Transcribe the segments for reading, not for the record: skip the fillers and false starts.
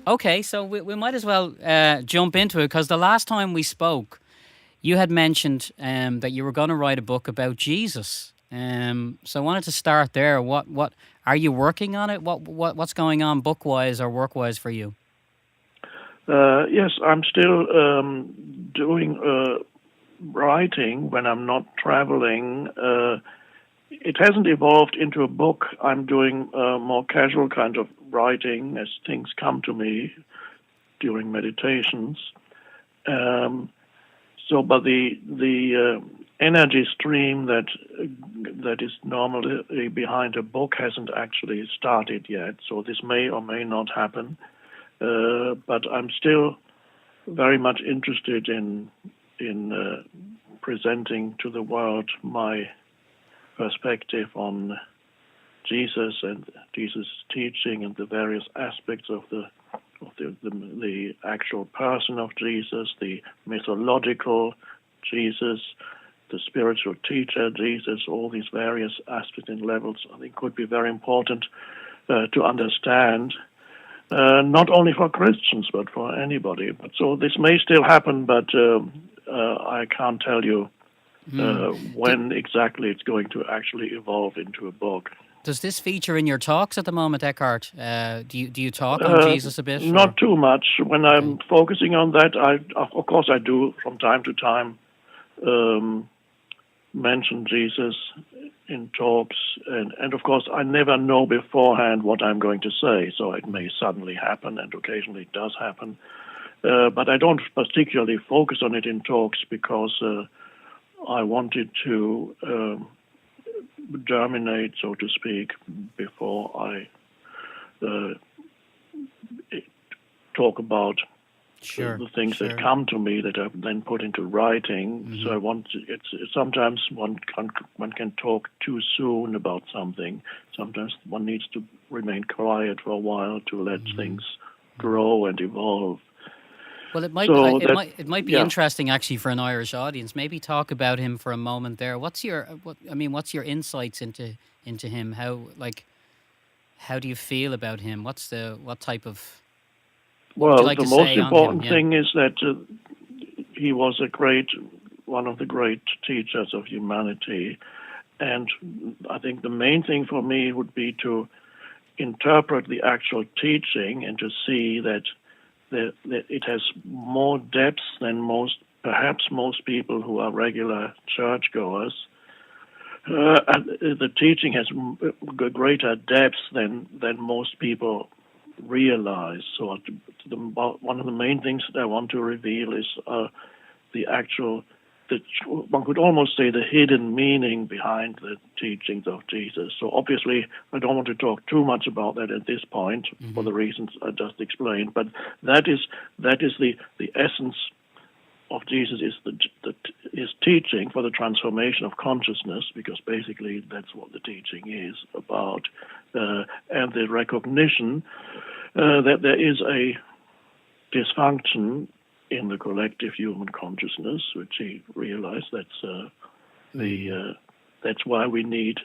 Okay, so we might as well jump into it because the last time we spoke, you had mentioned that you were going to write a book about Jesus. So I wanted to start there. What are you working on it? What's going on book wise or work wise for you? Yes, I'm still doing writing when I'm not traveling. It hasn't evolved into a book. I'm doing more casual kind of writing as things come to me during meditations. Um, but the energy stream that is normally behind a book hasn't actually started yet. So this may or may not happen. But I'm still very much interested in presenting to the world my perspective on Jesus and Jesus' teaching and the various aspects of the actual person of Jesus, the mythological Jesus, the spiritual teacher Jesus. All these various aspects and levels, I think, could be very important to understand. Not only for Christians, but for anybody. But so this may still happen, but I can't tell you when exactly it's going to actually evolve into a book. Does this feature in your talks at the moment, Eckhart? Do you talk on Jesus a bit? Or? Not too much. When Okay. I'm focusing on that, of course I do from time to time mention Jesus in talks, and of course I never know beforehand what I'm going to say, so it may suddenly happen, and occasionally it does happen. But I don't particularly focus on it in talks because I wanted to germinate, so to speak, before I talk about Sure. the things that Sure. come to me that I then put into writing. Mm-hmm. So I want it's sometimes one can talk too soon about something. Sometimes one needs to remain quiet for a while to let things grow and evolve. Well, it might So that it might be yeah. interesting actually for an Irish audience. Maybe talk about him for a moment there. What's your insights into him? How do you feel about him? What type of what would you Well, like the to most say on him? important Yeah. thing is that he was one of the great teachers of humanity, and I think the main thing for me would be to interpret the actual teaching and to see that it has more depth than perhaps most people who are regular churchgoers. And the teaching has greater depth than most people realize. So one of the main things that I want to reveal is the actual, one could almost say the hidden meaning behind the teachings of Jesus. So obviously, I don't want to talk too much about that at this point for the reasons I just explained. But that is the essence of Jesus, is his teaching for the transformation of consciousness, because basically that's what the teaching is about, and the recognition that there is a dysfunction in the collective human consciousness, which he realized that's why we need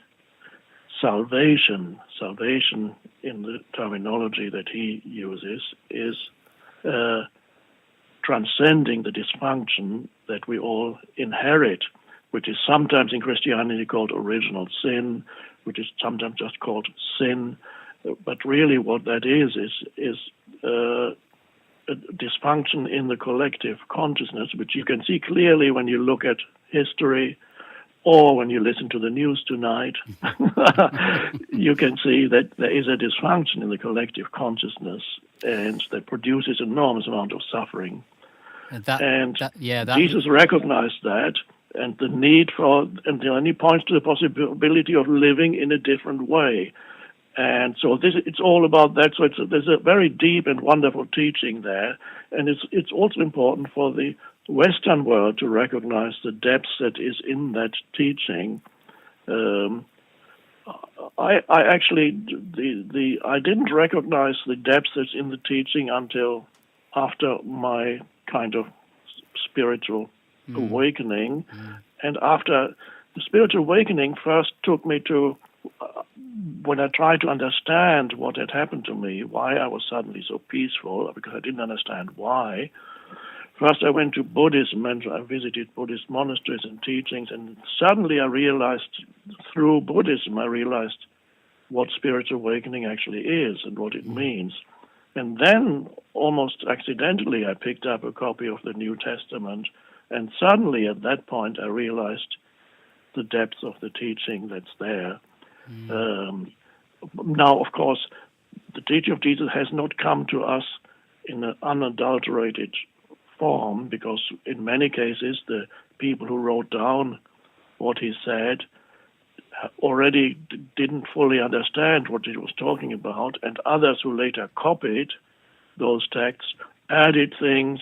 salvation. Salvation, in the terminology that he uses, is transcending the dysfunction that we all inherit, which is sometimes in Christianity called original sin, which is sometimes just called sin. But really what that is a dysfunction in the collective consciousness, which you can see clearly when you look at history or when you listen to the news tonight. You can see that there is a dysfunction in the collective consciousns, and that produces enormous amount of suffering. Jesus recognized that, and the need for, and he points to the possibility of living in a different way. And so it's all about that. So there's a very deep and wonderful teaching there, and it's also important for the Western world to recognize the depth that is in that teaching. I actually I didn't recognize the depth that's in the teaching until after my kind of spiritual awakening, and after the spiritual awakening first took me to when I tried to understand what had happened to me, why I was suddenly so peaceful, because I didn't understand why, first I went to Buddhism and I visited Buddhist monasteries and teachings, and suddenly I realized, through Buddhism, I realized what spiritual awakening actually is and what it means. And then, almost accidentally, I picked up a copy of the New Testament, and suddenly at that point I realized the depth of the teaching that's there. Now, of course, the teaching of Jesus has not come to us in an unadulterated form, because in many cases the people who wrote down what he said already didn't fully understand what he was talking about, and others who later copied those texts added things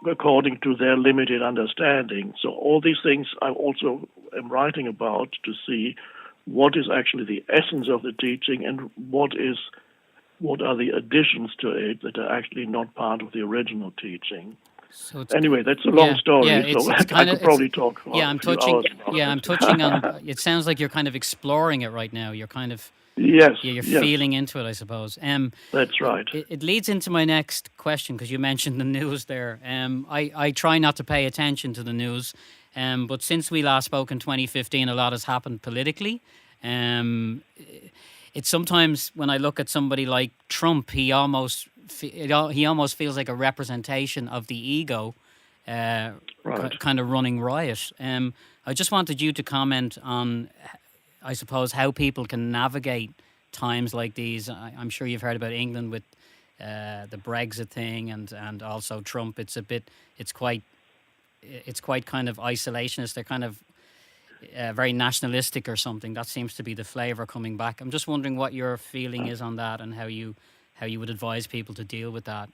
according to their limited understanding. So all these things I also am writing about, to see what is actually the essence of the teaching and what are the additions to it that are actually not part of the original teaching. So anyway, that's a long story, so I could probably talk for a few hours about it. I'm touching on, it sounds like you're kind of exploring it right now. You're kind of, you're feeling into it, I suppose. That's right. It leads into my next question, because you mentioned the news there. I try not to pay attention to the news, but since we last spoke in 2015, a lot has happened politically. It's sometimes, when I look at somebody like Trump, he almost feels like a representation of the ego, kind of running riot. I just wanted you to comment on, I suppose, how people can navigate times like these. I'm sure you've heard about England with the Brexit thing, and also Trump. It's quite kind of isolationist. They're kind of very nationalistic or something. That seems to be the flavour coming back. I'm just wondering what your feeling is on that, and how you would advise people to deal with that.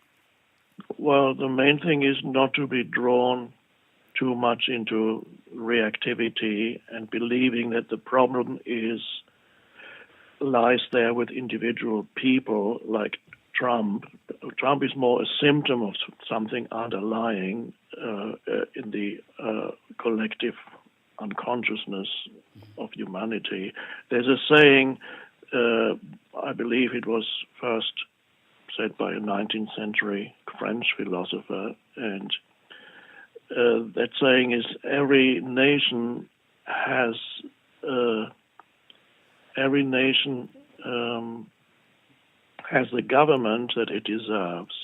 Well, the main thing is not to be drawn too much into reactivity and believing that the problem lies there with individual people like Trump. Trump is more a symptom of something underlying in the collective unconsciousness of humanity. There's a saying, I believe it was first said by a 19th century French philosopher, and that saying is, every nation has the government that it deserves.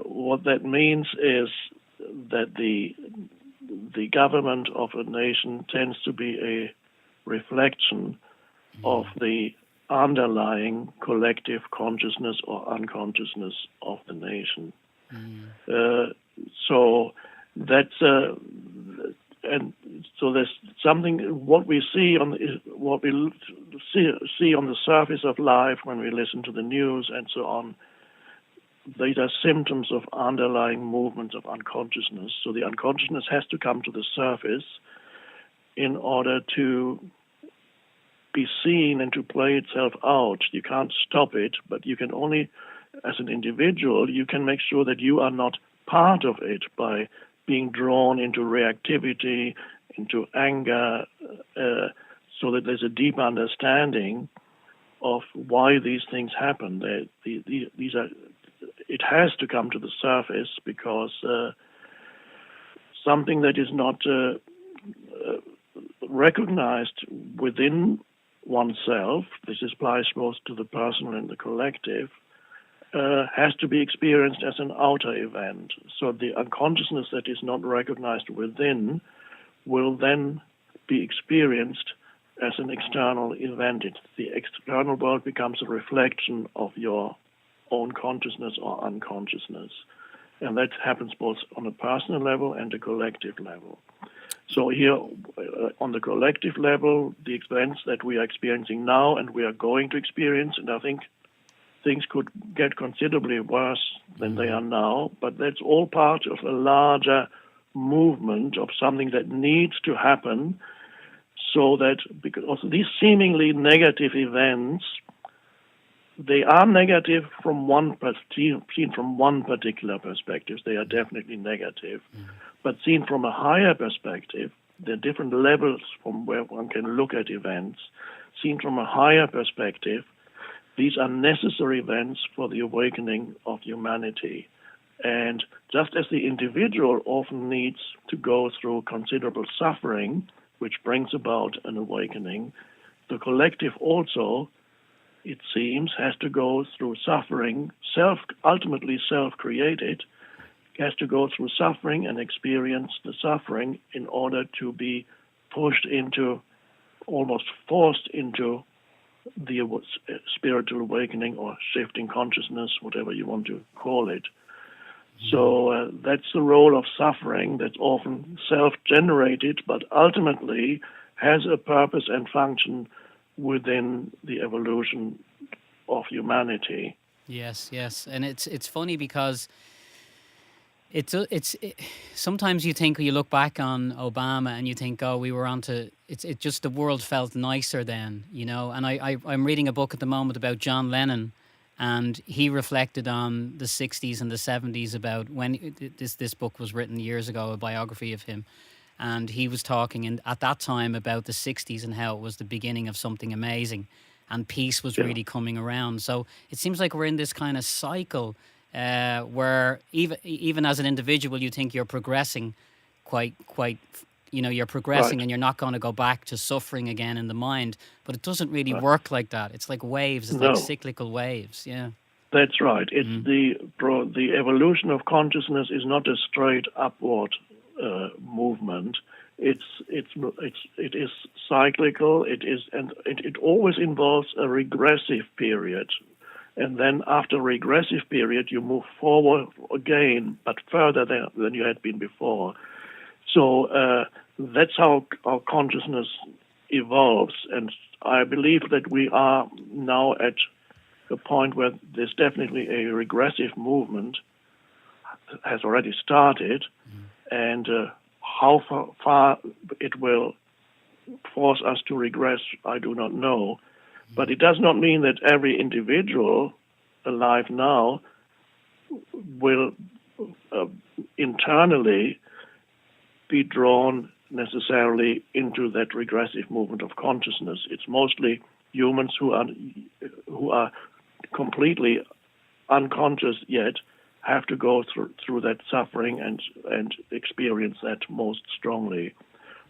What that means is that the government of a nation tends to be a reflection of the underlying collective consciousness or unconsciousness of the nation. So that's and so there's something, what we see on the surface of life when we listen to the news and so on. These are symptoms of underlying movements of unconsciousness. So the unconsciousness has to come to the surface in order to be seen and to play itself out. You can't stop it, but you can only, as an individual, you can make sure that you are not part of it by being drawn into reactivity, into anger, so that there's a deep understanding of why these things happen. These are. It has to come to the surface, because something that is not recognized within oneself, this applies both to the personal and the collective, has to be experienced as an outer event. So the unconsciousness that is not recognized within will then be experienced as an external event. The external world becomes a reflection of your own consciousness or unconsciousness. And that happens both on a personal level and a collective level. So here, on the collective level, the events that we are experiencing now and we are going to experience, and I think things could get considerably worse than they are now, but that's all part of a larger movement of something that needs to happen, so that, because also these seemingly negative events, they are negative seen from one particular perspective. They are definitely negative. But seen from a higher perspective, the different levels from where one can look at events, seen from a higher perspective, these are necessary events for the awakening of humanity. And just as the individual often needs to go through considerable suffering, which brings about an awakening, the collective also, it seems, has to go through suffering, ultimately self-created, has to go through suffering and experience the suffering in order to be pushed into, almost forced into, the spiritual awakening or shifting consciousness, whatever you want to call it. So that's the role of suffering that's often self-generated, but ultimately has a purpose and function within the evolution of humanity. Yes, yes, and it's funny because It's sometimes you think, you look back on Obama and you think, oh, we were onto it just the world felt nicer then, and I'm reading a book at the moment about John Lennon, and he reflected on the 60s and the 70s about when this book was written years ago, a biography of him, and he was talking at that time about the 60s and how it was the beginning of something amazing and peace was really coming around. So it seems like we're in this kind of cycle where even as an individual, you think you're progressing quite, you're progressing, Right. and you're not going to go back to suffering again in the mind. But it doesn't really work like that. It's like waves. It's like No, cyclical waves. Yeah. that's right. It's the evolution of consciousness is not a straight upward movement. It is cyclical. It always involves a regressive period. And then after a regressive period, you move forward again, but further than you had been before. So that's how our consciousness evolves. And I believe that we are now at a point where there's definitely a regressive movement has already started. And how far it will force us to regress, I do not know. But it does not mean that every individual alive now will internally be drawn necessarily into that regressive movement of consciousness. It's mostly humans who are completely unconscious yet have to go through that suffering and experience that most strongly.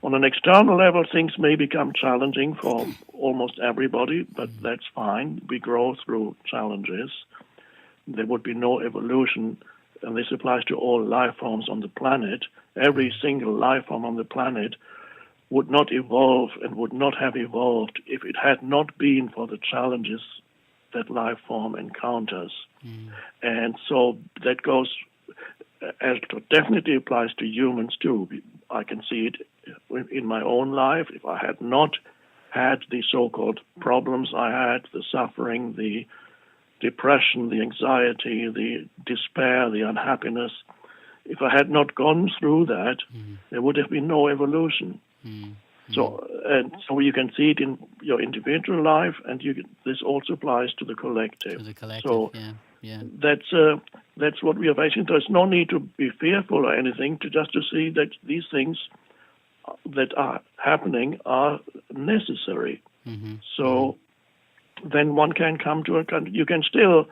On an external level, things may become challenging for almost everybody, but that's fine. We grow through challenges. There would be no evolution, and this applies to all life forms on the planet. Every single life form on the planet would not evolve and would not have evolved if it had not been for the challenges that life form encounters. And so that goes, as it definitely applies to humans too. I can see it in my own life. If I had not had the so-called problems I had, the suffering, the depression, the anxiety, the despair, the unhappiness, if I had not gone through that, there would have been no evolution. So you can see it in your individual life, and this also applies to the collective. To the collective, so yeah. that's what we are facing. There's no need to be fearful or anything, to see that these things that are happening are necessary. So then one can come to you can still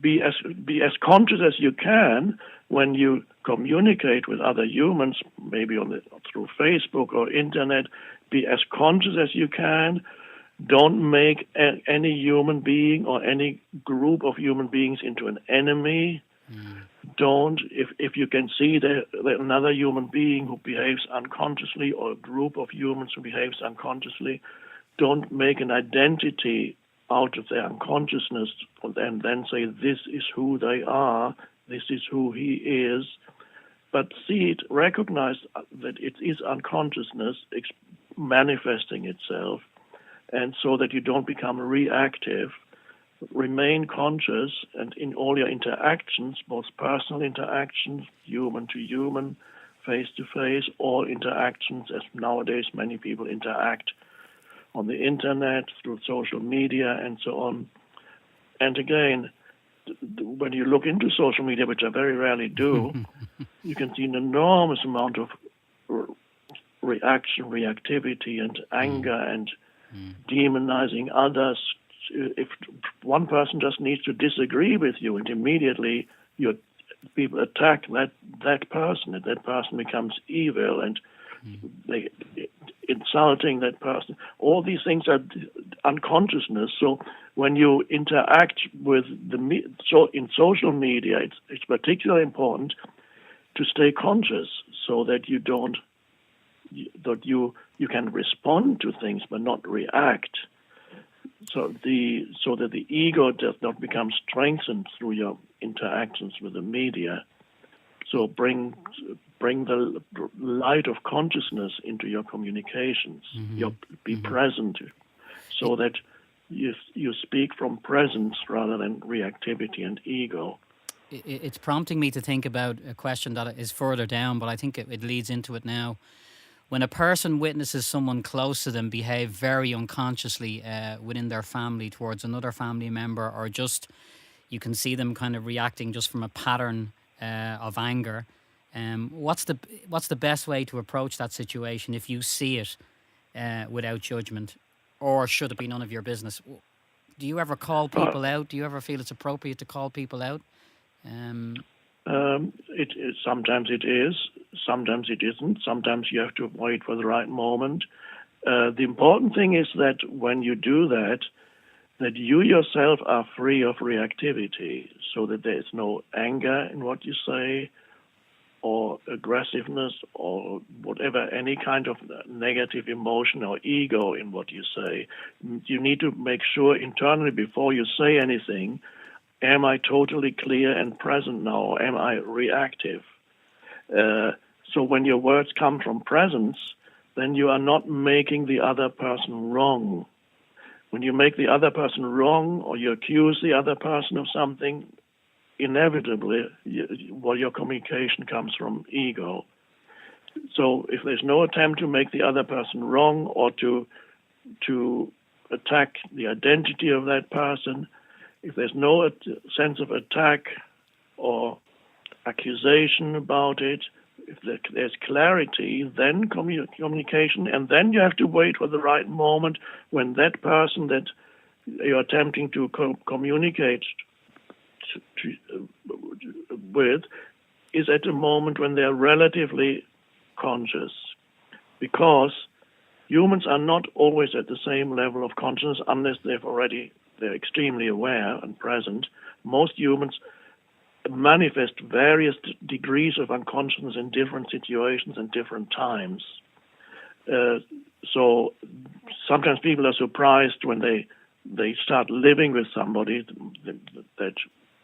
be as conscious as you can when you communicate with other humans, maybe through Facebook or internet. Be as conscious as you can. Don't make any human being or any group of human beings into an enemy. Don't, if you can see that another human being who behaves unconsciously, or a group of humans who behaves unconsciously, don't make an identity out of their unconsciousness and then say, this is who they are, this is who he is. But see it, recognize that it is unconsciousness manifesting itself, and so that you don't become reactive. Remain conscious, and in all your interactions, both personal interactions, human to human, face to face, all interactions, as nowadays many people interact on the internet, through social media, and so on. And again, when you look into social media, which I very rarely do, you can see an enormous amount of reaction, reactivity, and anger, and demonizing others. If one person just needs to disagree with you, and immediately people attack that person, and that person becomes evil, and they insulting that person. All these things are unconsciousness. So when you interact with in social media, it's particularly important to stay conscious, so that you don't that you can respond to things but not react. So that the ego does not become strengthened through your interactions with the media. So bring the light of consciousness into your communications. Be present, so that you speak from presence rather than reactivity and ego. It's prompting me to think about a question that is further down, but I think it leads into it now. When a person witnesses someone close to them behave very unconsciously within their family towards another family member, or just you can see them kind of reacting just from a pattern of anger, what's the best way to approach that situation if you see it without judgment, or should it be none of your business? Do you ever call people out? Do you ever feel it's appropriate to call people out? Sometimes it is, sometimes it isn't. Sometimes you have to wait for the right moment. The important thing is that when you do that you yourself are free of reactivity, so that there is no anger in what you say, or aggressiveness, or whatever, any kind of negative emotion or ego in what you say. You need to make sure internally before you say anything, am I totally clear and present now, or am I reactive? So when your words come from presence, then you are not making the other person wrong. When you make the other person wrong, or you accuse the other person of something, inevitably, your communication comes from ego. So if there's no attempt to make the other person wrong, or to attack the identity of that person, if there's no sense of attack or accusation about it, if there's clarity, then communication, and then you have to wait for the right moment when that person that you're attempting to communicate with is at a moment when they're relatively conscious, because humans are not always at the same level of consciousness unless they're extremely aware and present. Most humans manifest various degrees of unconsciousness in different situations and different times. So sometimes people are surprised when they start living with somebody that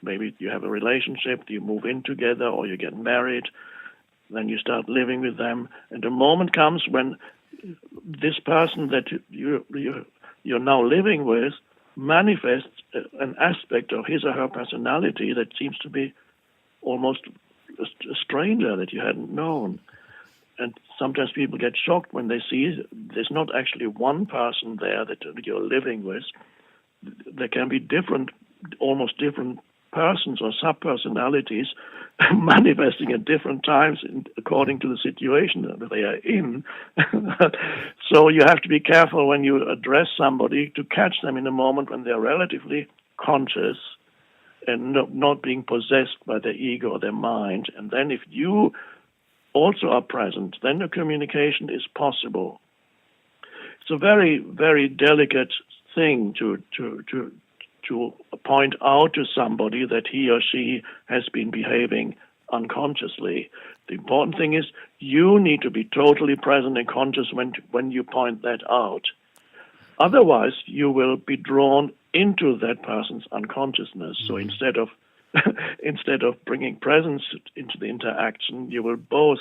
maybe you have a relationship, you move in together, or you get married, then you start living with them, and the moment comes when this person that you're now living with manifests an aspect of his or her personality that seems to be almost a stranger that you hadn't known. And sometimes people get shocked when they see there's not actually one person there that you're living with. There can be almost different persons or sub-personalities manifesting at different times according to the situation that they are in. So you have to be careful when you address somebody to catch them in a moment when they're relatively conscious and not being possessed by their ego or their mind. And then if you also are present, then the communication is possible. It's a very, very delicate thing to point out to somebody that he or she has been behaving unconsciously. The important thing is you need to be totally present and conscious when you point that out. Otherwise, you will be drawn into that person's unconsciousness. So instead of bringing presence into the interaction, you will both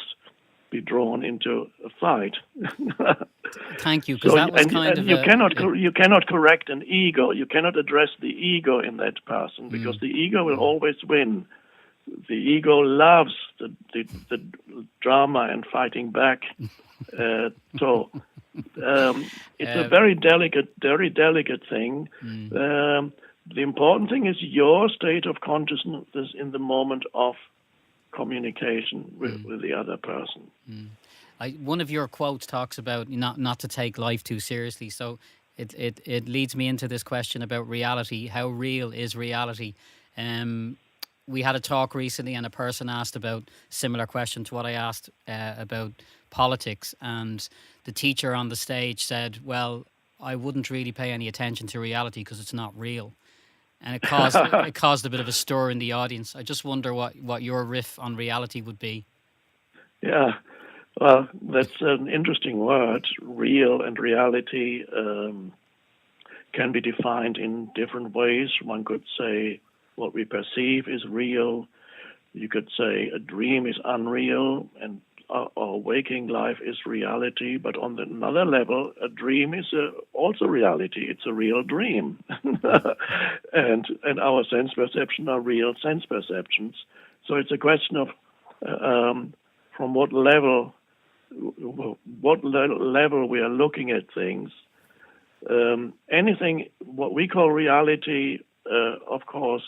be drawn into a fight. Thank you, because that was you cannot correct an ego. You cannot address the ego in that person, because the ego will always win. The ego loves the drama and fighting back. So it's a very delicate thing. The important thing is your state of consciousness in the moment of communication with the other person. One of your quotes talks about not to take life too seriously. So it leads me into this question about reality. How real is reality? Um, we had a talk recently, and a person asked about similar question to what I asked about politics, and the teacher on the stage said, "Well, I wouldn't really pay any attention to reality because it's not real." And it caused a bit of a stir in the audience. I just wonder what your riff on reality would be. Yeah, well, that's an interesting word. Real and reality can be defined in different ways. One could say what we perceive is real. You could say a dream is unreal and our waking life is reality. But on another level, a dream is also reality. It's a real dream. and our sense perception are real sense perceptions. So it's a question of from what level we are looking at things. Anything what we call reality, of course,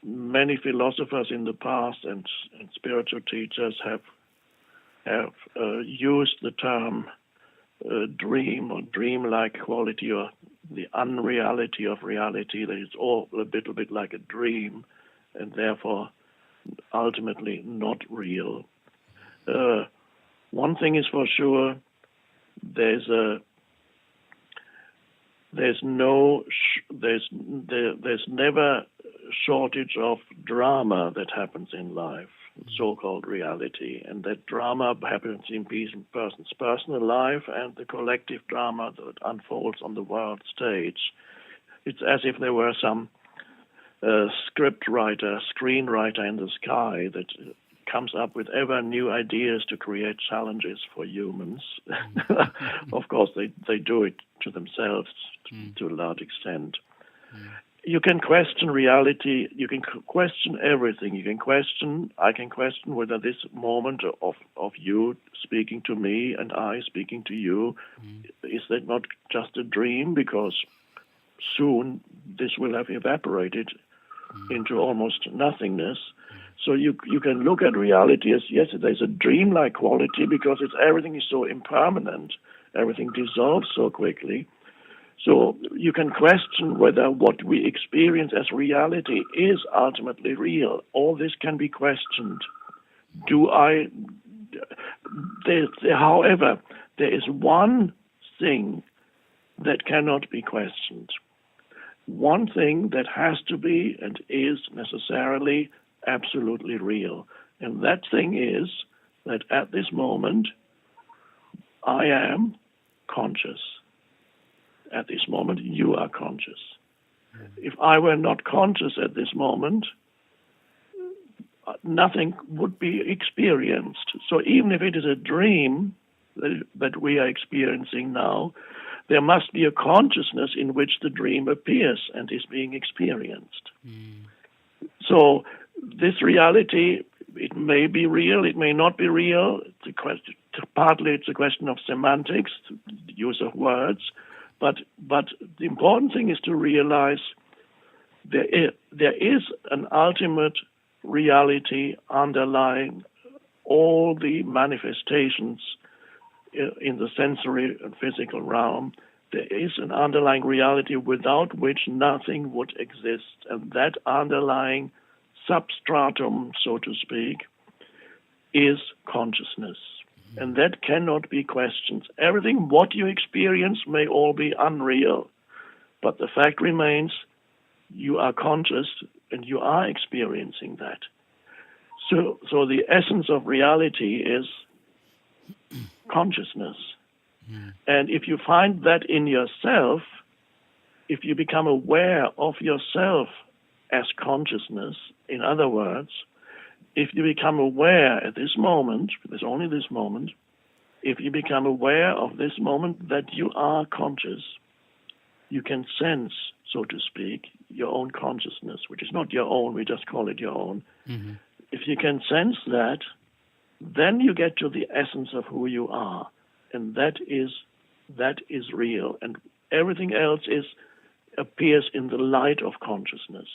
many philosophers in the past and spiritual teachers have used the term dream or dream-like quality, or the unreality of reality, that it's all a little bit like a dream and therefore ultimately not real. One thing is for sure, there's never shortage of drama that happens in life, so-called reality, and that drama happens in each person's personal life and the collective drama that unfolds on the world stage. It's as if there were some script writer, screenwriter in the sky that comes up with ever new ideas to create challenges for humans. Of course, they do it to themselves to a large extent. You can question reality. You can question everything. I can question whether this moment of you speaking to me and I speaking to you, is that not just a dream? Because soon this will have evaporated into almost nothingness. So you can look at reality as, yes, there's a dreamlike quality because everything is so impermanent. Everything dissolves so quickly. So you can question whether what we experience as reality is ultimately real. All this can be questioned. However, there is one thing that cannot be questioned. One thing that has to be and is necessarily absolutely real. And that thing is that at this moment, I am conscious. At this moment, you are conscious. If I were not conscious at this moment, nothing would be experienced. So even if it is a dream that we are experiencing now, there must be a consciousness in which the dream appears and is being experienced. So this reality, it may be real, it may not be real. Partly it's a question of semantics, the use of words. But the important thing is to realize there is an ultimate reality underlying all the manifestations in the sensory and physical realm. There is an underlying reality without which nothing would exist. And that underlying substratum, so to speak, is consciousness. And that cannot be questioned. Everything what you experience may all be unreal, but the fact remains you are conscious and you are experiencing that. So the essence of reality is consciousness. And if you find that in yourself, if you become aware of yourself as consciousness, in other words, if you become aware at this moment, there's only this moment, if you become aware of this moment that you are conscious, you can sense, so to speak, your own consciousness, which is not your own, we just call it your own. If you can sense that, then you get to the essence of who you are, and that is real, and everything else appears in the light of consciousness.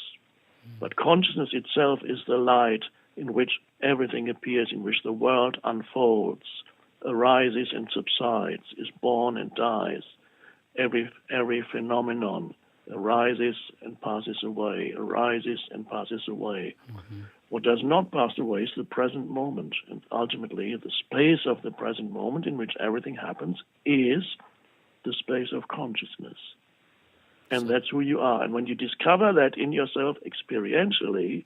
But consciousness itself is the light in which everything appears, in which the world unfolds, arises and subsides, is born and dies. Every phenomenon arises and passes away, arises and passes away. Mm-hmm. What does not pass away is the present moment, and ultimately the space of the present moment in which everything happens is the space of consciousness. And that's who you are. And when you discover that in yourself experientially,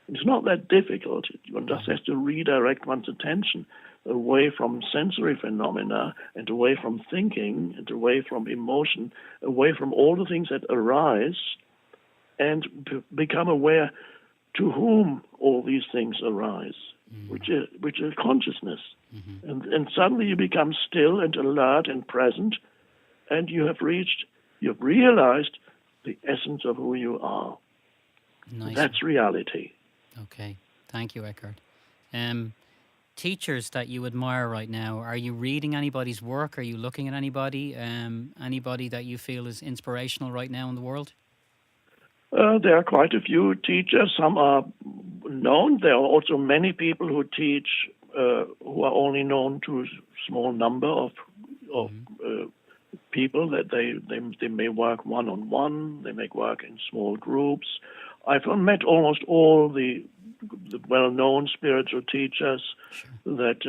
it's not that difficult. One just has to redirect one's attention away from sensory phenomena and away from thinking and away from emotion, away from all the things that arise, and become aware to whom all these things arise, which is consciousness. Mm-hmm. And suddenly you become still and alert and present, and you've realized the essence of who you are. Nice. That's reality. Okay. Thank you, Eckhart. Teachers that you admire right now, are you reading anybody's work? Are you looking at anybody? Anybody that you feel is inspirational right now in the world? There are quite a few teachers. Some are known. There are also many people who teach who are only known to a small number of people. That they may work one-on-one. They may work in small groups. I've met almost all the well-known spiritual teachers that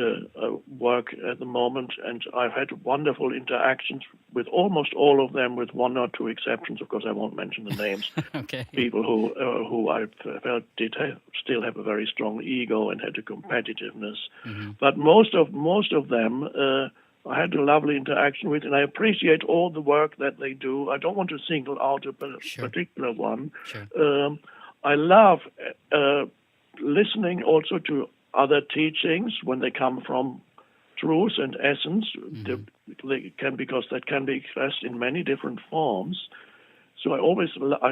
work at the moment, and I've had wonderful interactions with almost all of them, with one or two exceptions. Of course, I won't mention the names. Okay. People who I felt still have a very strong ego and had a competitiveness, but most of them I had a lovely interaction with, and I appreciate all the work that they do. I don't want to single out a particular one. Sure. I love listening also to other teachings when they come from truth and essence. Because that can be expressed in many different forms. So I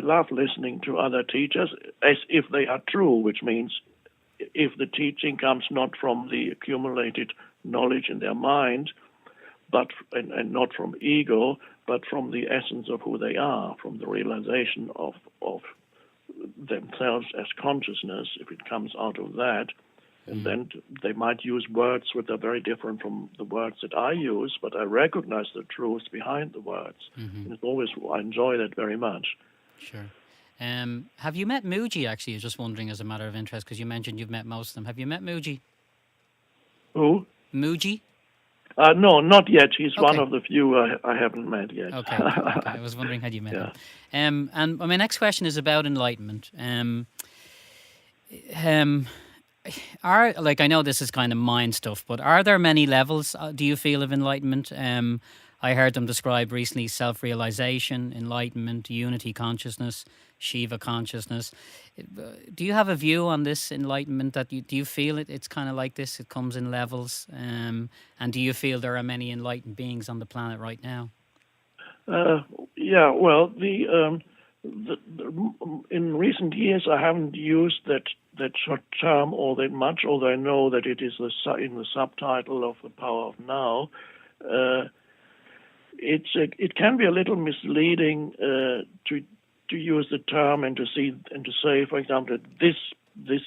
love listening to other teachers as if they are true, which means if the teaching comes not from the accumulated knowledge in their mind, and not from ego, but from the essence of who they are, from the realization of themselves as consciousness, if it comes out of that. And then they might use words which are very different from the words that I use, but I recognize the truth behind the words. And I enjoy that very much. Sure. Have you met Mooji, actually? I was just wondering, as a matter of interest, because you mentioned you've met most of them. Have you met Mooji? Who? Mooji? No, not yet. He's Okay. one of the few I haven't met yet. Okay. I was wondering, had you met him? And my next question is about enlightenment. I know this is kind of mind stuff, but are there many levels, do you feel, of enlightenment? I heard them describe recently self-realization, enlightenment, unity consciousness, Shiva consciousness. Do you have a view on this enlightenment? Do you feel it's kind of like this? It comes in levels, and do you feel there are many enlightened beings on the planet right now? Well, in recent years, I haven't used that short term all that much, although I know that it is in the subtitle of The Power of Now. It can be a little misleading to use the term and to say, for example, that this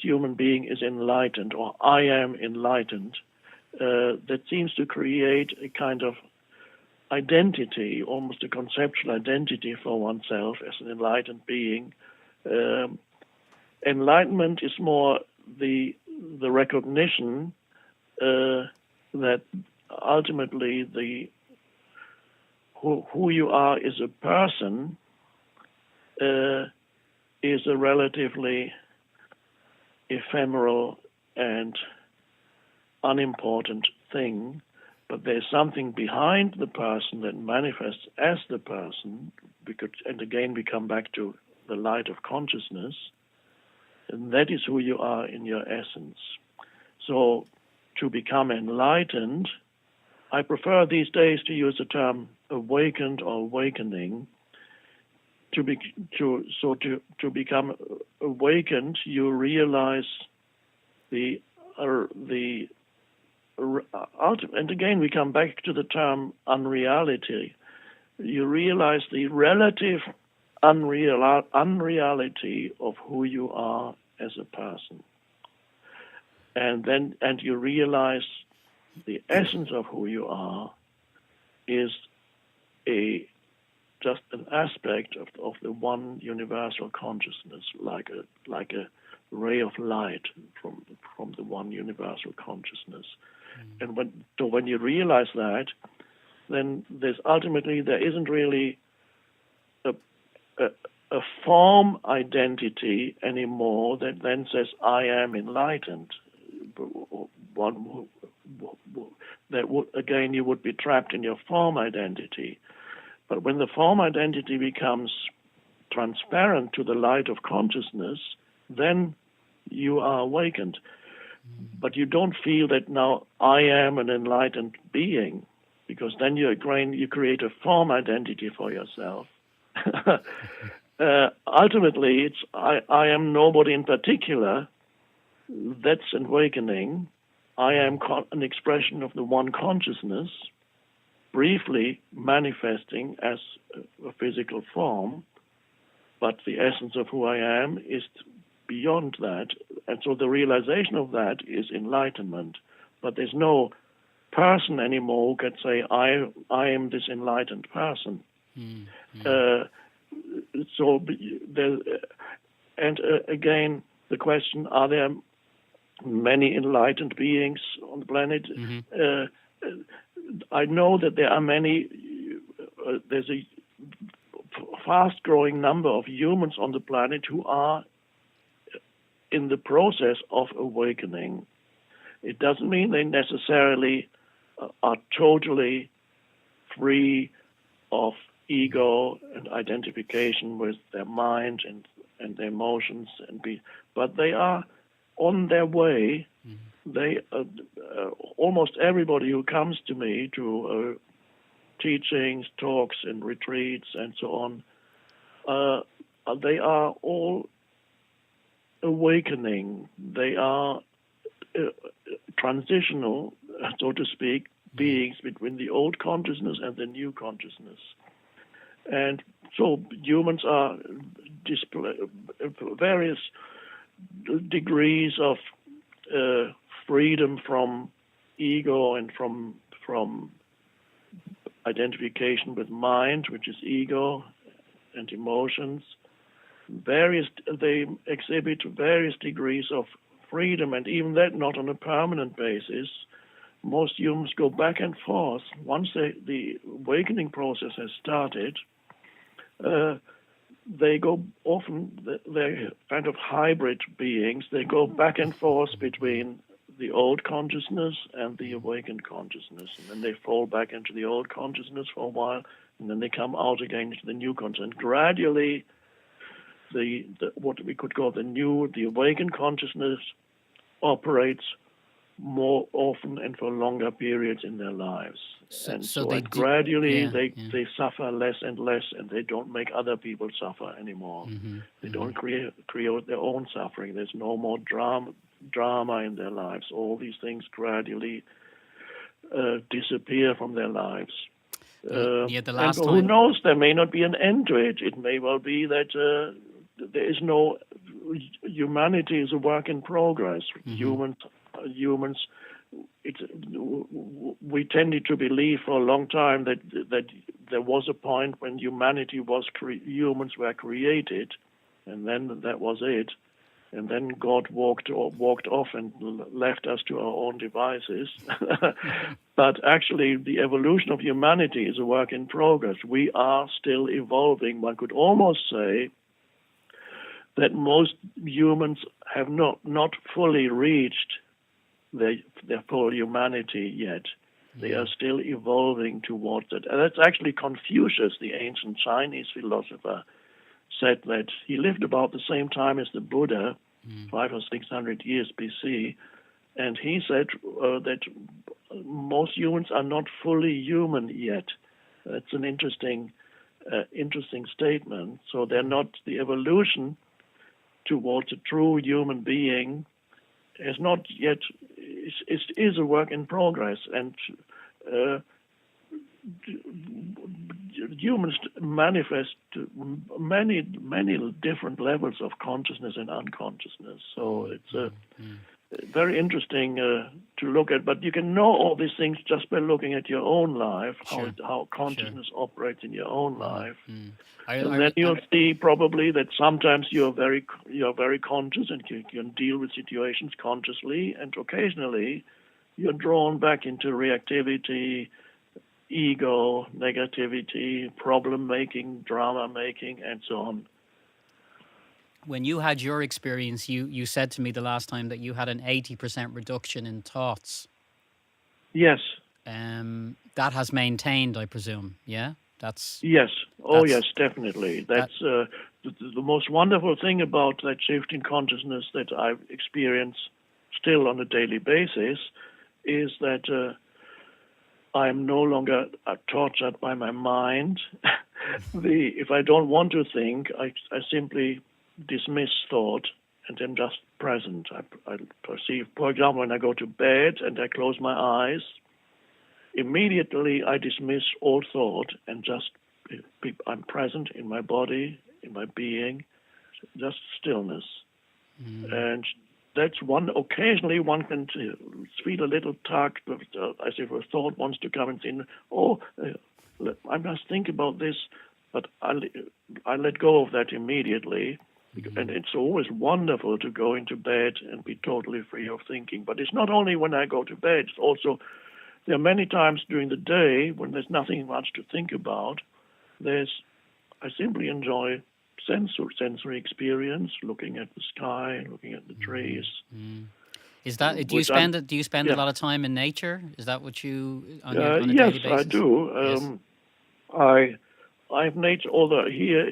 human being is enlightened, or I am enlightened. That seems to create a kind of identity, almost a conceptual identity for oneself as an enlightened being. Enlightenment is more the recognition that ultimately who you are as a person is a relatively ephemeral and unimportant thing, but there's something behind the person that manifests as the person, and again we come back to the light of consciousness, and that is who you are in your essence. So to become enlightened, I prefer these days to use the term awakened or awakening. To become awakened, you realize the ultimate, and again we come back to the term unreality. You realize the relative unreality of who you are as a person. and you realize the essence of who you are is just an aspect of the one universal consciousness, like a ray of light from the one universal consciousness. And when you realize that, then there isn't really a form identity anymore that then says I am enlightened. One that would, again, you would be trapped in your form identity. But when the form identity becomes transparent to the light of consciousness, then you are awakened. But you don't feel that now I am an enlightened being, because then you create a form identity for yourself. Ultimately, it's I am nobody in particular. That's awakening. I am an expression of the one consciousness, briefly manifesting as a physical form, but the essence of who I am is beyond that. And so the realization of that is enlightenment. But there's no person anymore who can say, I am this enlightened person. Again, the question, are there many enlightened beings on the planet? I know that there are many. There's a fast-growing number of humans on the planet who are in the process of awakening. It doesn't mean they necessarily are totally free of ego and identification with their mind and their emotions, but they are on their way. They almost everybody who comes to me to teachings, talks, and retreats and so on, they are all awakening. They are transitional, so to speak, beings between the old consciousness and the new consciousness. And so humans are various degrees of freedom from ego and from identification with mind, which is ego, and emotions. They exhibit various degrees of freedom, and even that not on a permanent basis. Most humans go back and forth. Once the awakening process has started, they're kind of hybrid beings. They go back and forth between the old consciousness and the awakened consciousness, and then they fall back into the old consciousness for a while, and then they come out again into the new consciousness. And gradually, the what we could call the awakened consciousness operates more often and for longer periods in their lives. Gradually they suffer less and less, and they don't make other people suffer anymore. They don't create their own suffering. There's no more drama in their lives. All these things gradually disappear from their lives. Who knows? There may not be an end to it. It may well be that there is no humanity is a work in progress. Humans. We tended to believe for a long time that there was a point when humans were created, and then that was it. And then God walked off and left us to our own devices. But actually, the evolution of humanity is a work in progress. We are still evolving. One could almost say that most humans have not fully reached their full humanity yet. They are still evolving towards it. And that's actually Confucius, the ancient Chinese philosopher, said that he lived about the same time as the Buddha, 500 or 600 years BC, and he said that most humans are not fully human yet. That's an interesting statement. So they're not, the evolution towards a true human being is not yet, is a work in progress, and humans manifest many different levels of consciousness and unconsciousness. So very interesting to look at. But you can know all these things just by looking at your own life, Sure. how consciousness operates in your own life. Mm. And then you'll see probably that sometimes you're very conscious and you can deal with situations consciously, and occasionally you're drawn back into reactivity, ego, negativity, problem making, drama making, and so on. When you had your experience, you said to me the last time that you had an 80% reduction in thoughts. Yes. That has maintained, I presume. Yeah, yes. Oh, yes, definitely. That's the most wonderful thing about that shift in consciousness that I experience still on a daily basis is that I'm no longer tortured by my mind. If I don't want to think, I simply dismiss thought and then just present. I perceive, for example, when I go to bed and I close my eyes, immediately I dismiss all thought and just I'm present in my body, in my being, just stillness. And that's one. Occasionally one can feel a little tug, as if a thought wants to come and say, I must think about this, but I let go of that immediately. And it's always wonderful to go into bed and be totally free of thinking. But it's not only when I go to bed, it's also, there are many times during the day when there's nothing much to think about. I simply enjoy sensory experience, looking at the sky, looking at the trees. Is that, do you spend a lot of time in nature? Is that what you, on a daily basis? Yes, I do. I have nature, although here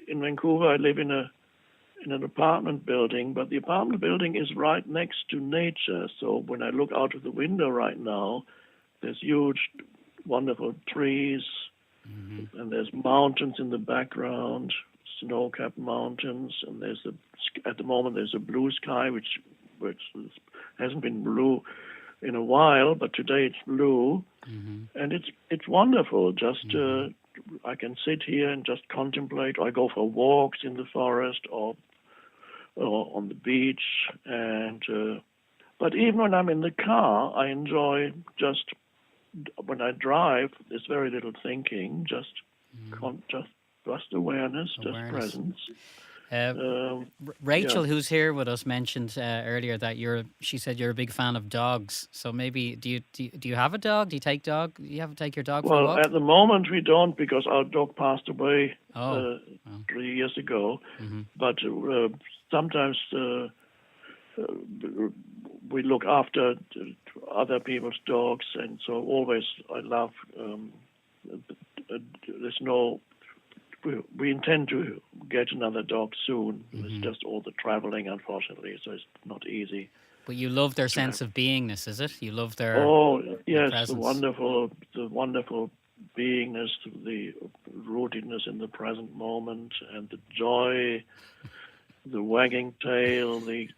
in Vancouver I live in an apartment building, but the apartment building is right next to nature. So when I look out of the window right now, there's huge, wonderful trees, and there's mountains in the background, snow-capped mountains, and at the moment there's a blue sky, which hasn't been blue in a while, but today it's blue, and it's wonderful. Just I can sit here and just contemplate. I go for walks in the forest or on the beach, and but even when I'm in the car, I enjoy just when I drive. There's very little thinking, just awareness, just presence. Rachel, who's here with us, mentioned earlier that she said you're a big fan of dogs. So maybe do you have a dog? Do you take your dog for a walk? Well, at the moment we don't, because our dog passed away 3 years ago. But sometimes we look after other people's dogs, and so always I love. We intend to get another dog soon. It's just all the traveling, unfortunately, so it's not easy. But you love their sense of beingness, is it? You love their yes, the wonderful beingness, the rootedness in the present moment, and the joy, the wagging tail, the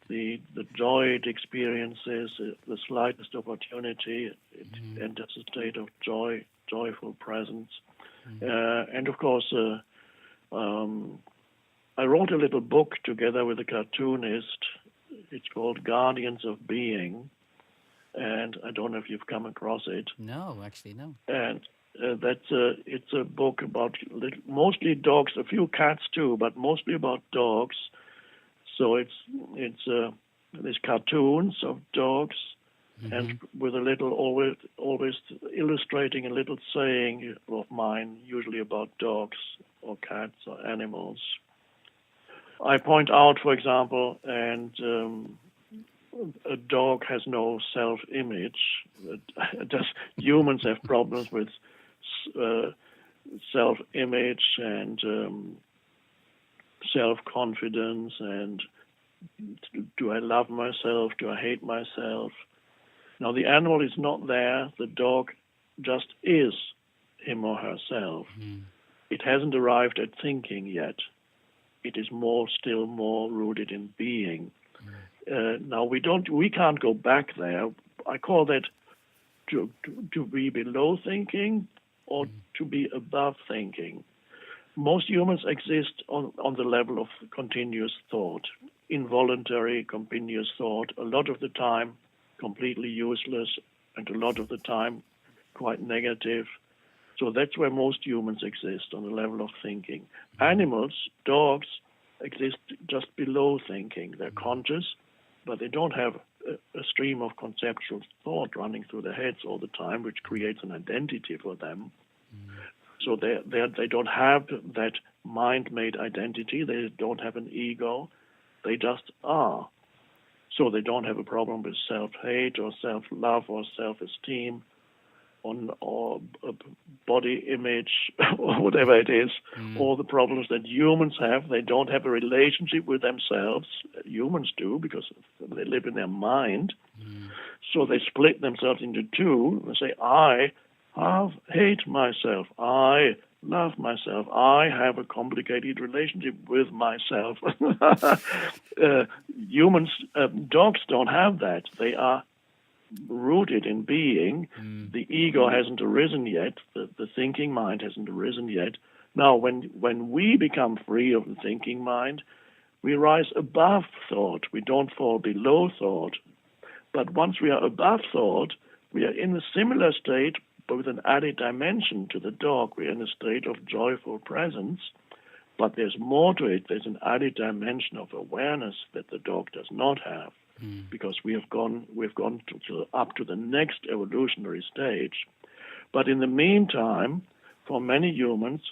joy it experiences, the slightest opportunity, it enters a state of joyful presence. And of course, I wrote a little book together with a cartoonist. It's called Guardians of Being, and I don't know if you've come across it. No, actually, no. And it's a book about mostly dogs, a few cats too, but mostly about dogs. So it's there's cartoons of dogs, and with a little always illustrating a little saying of mine, usually about dogs or cats or animals. I point out, for example, and a dog has no self-image. Humans have problems with self-image and self-confidence, and do I love myself? Do I hate myself? Now, the animal is not there. The dog just is him or herself. It hasn't arrived at thinking yet. It is still more rooted in being. Now, we can't go back there. I call that to be below thinking or to be above thinking. Most humans exist on the level of continuous thought. involuntary, continuous thought, a lot of the time completely useless, and a lot of the time quite negative. So that's where most humans exist, on the level of thinking. Animals, dogs, exist just below thinking. They're conscious, but they don't have a stream of conceptual thought running through their heads all the time, which creates an identity for them. So they don't have that mind-made identity. They don't have an ego. They just are. So they don't have a problem with self-hate or self-love or self-esteem or body image or whatever it is. All the problems that humans have, they don't have a relationship with themselves. Humans do, because they live in their mind. So they split themselves into two and say, I hate myself. I love myself. I have a complicated relationship with myself. Dogs don't have that. They are rooted in being. The ego hasn't arisen yet. The thinking mind hasn't arisen yet. Now, when we become free of the thinking mind, we rise above thought. We don't fall below thought. But once we are above thought, we are in a similar state, but with an added dimension to the dog. We are in a state of joyful presence, but there's more to it. There's an added dimension of awareness that the dog does not have, because we've gone up to the next evolutionary stage. But in the meantime, for many humans,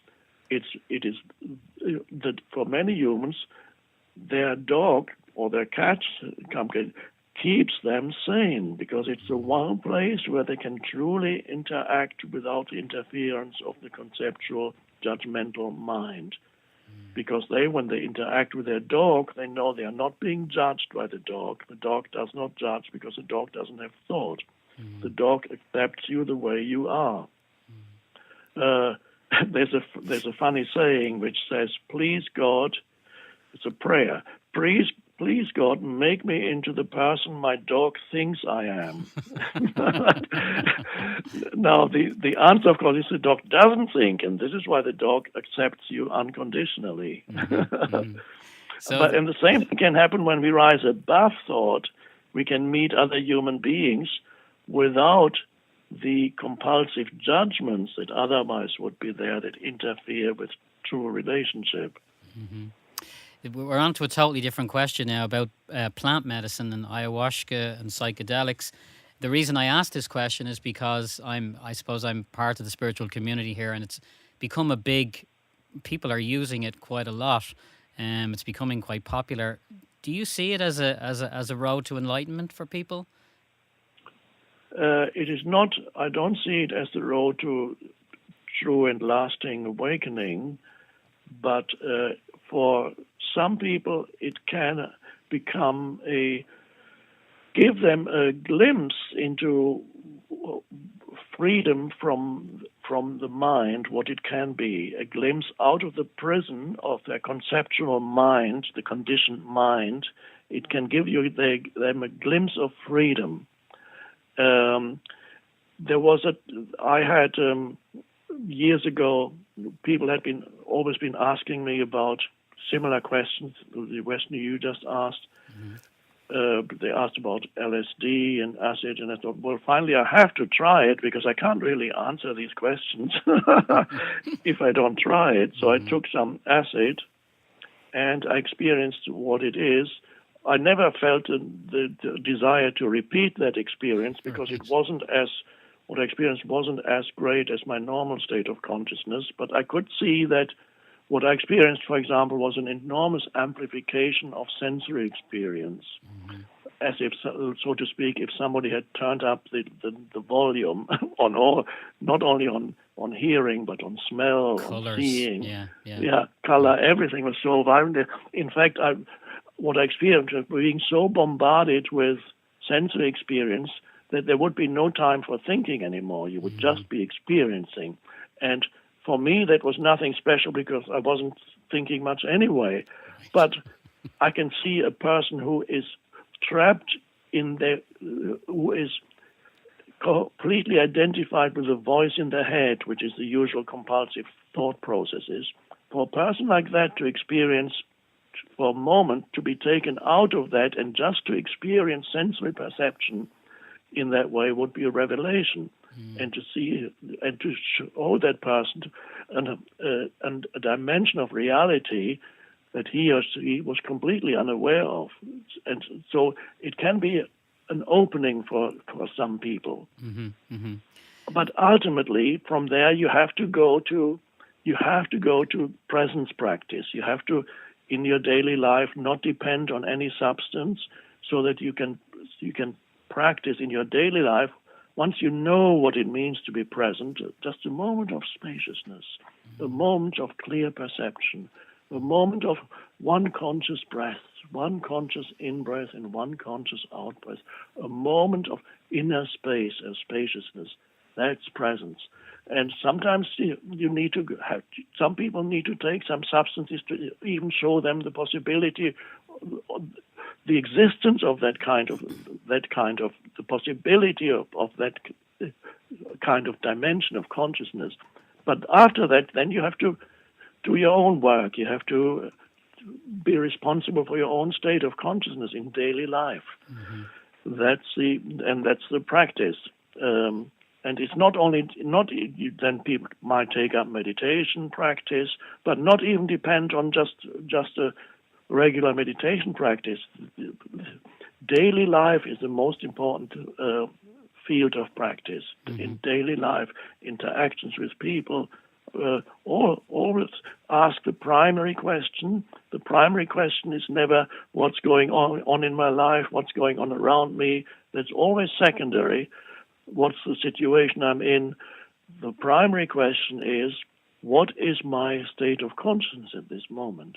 their dog or their cat keeps them sane, because it's the one place where they can truly interact without the interference of the conceptual, judgmental mind. Because when they interact with their dog, they know they are not being judged by the dog. The dog does not judge, because the dog doesn't have thought. The dog accepts you the way you are. There's a funny saying which says, "Please God," it's a prayer. Please God, make me into the person my dog thinks I am. Now, the answer, of course, is the dog doesn't think, and this is why the dog accepts you unconditionally. But and the same thing can happen when we rise above thought. We can meet other human beings without the compulsive judgments that otherwise would be there, that interfere with true relationship. We're on to a totally different question now about plant medicine and ayahuasca and psychedelics. The reason I asked this question is because I suppose I'm part of the spiritual community here, and it's become people are using it quite a lot. It's becoming quite popular. Do you see it as a road to enlightenment for people? It is not. I don't see it as the road to true and lasting awakening, but for some people, it can give them a glimpse into freedom from the mind, what it can be, a glimpse out of the prison of their conceptual mind, the conditioned mind. It can give them a glimpse of freedom. I had years ago, people had always been asking me about similar questions, the question you just asked. They asked about LSD and acid, and I thought, well, finally I have to try it, because I can't really answer these questions if I don't try it. So I took some acid, and I experienced what it is. I never felt the desire to repeat that experience, because what I experienced wasn't as great as my normal state of consciousness, but I could see that what I experienced, for example, was an enormous amplification of sensory experience, as if, so to speak, if somebody had turned up the volume on all, not only on hearing, but on smell, colors, on seeing, Yeah. color, everything was so vibrant. In fact, what I experienced was being so bombarded with sensory experience that there would be no time for thinking anymore. You would just be experiencing. And for me, that was nothing special, because I wasn't thinking much anyway. But I can see a person who is trapped who is completely identified with a voice in their head, which is the usual compulsive thought processes. For a person like that to experience for a moment to be taken out of that and just to experience sensory perception in that way would be a revelation. And to see and to show that person a dimension of reality that he or she was completely unaware of. And so it can be an opening for some people. But ultimately, from there, you have to go to presence practice. You have to, in your daily life, not depend on any substance, so that you can practice in your daily life. Once you know what it means to be present, just a moment of spaciousness, a moment of clear perception, a moment of one conscious breath, one conscious in-breath and one conscious out-breath, a moment of inner space and spaciousness. That's presence. And sometimes you need to have, some people need to take some substances to even show them the possibility, the existence of the possibility of that kind of dimension of consciousness. But after that, then you have to do your own work. You have to be responsible for your own state of consciousness in daily life. That's the practice. And it's not then people might take up meditation practice, but not even depend on just a regular meditation practice. Daily life is the most important field of practice. In daily life, interactions with people, always ask the primary question. The primary question is never what's going on in my life, what's going on around me. That's always secondary. What's the situation I'm in? The primary question is, what is my state of consciousness at this moment?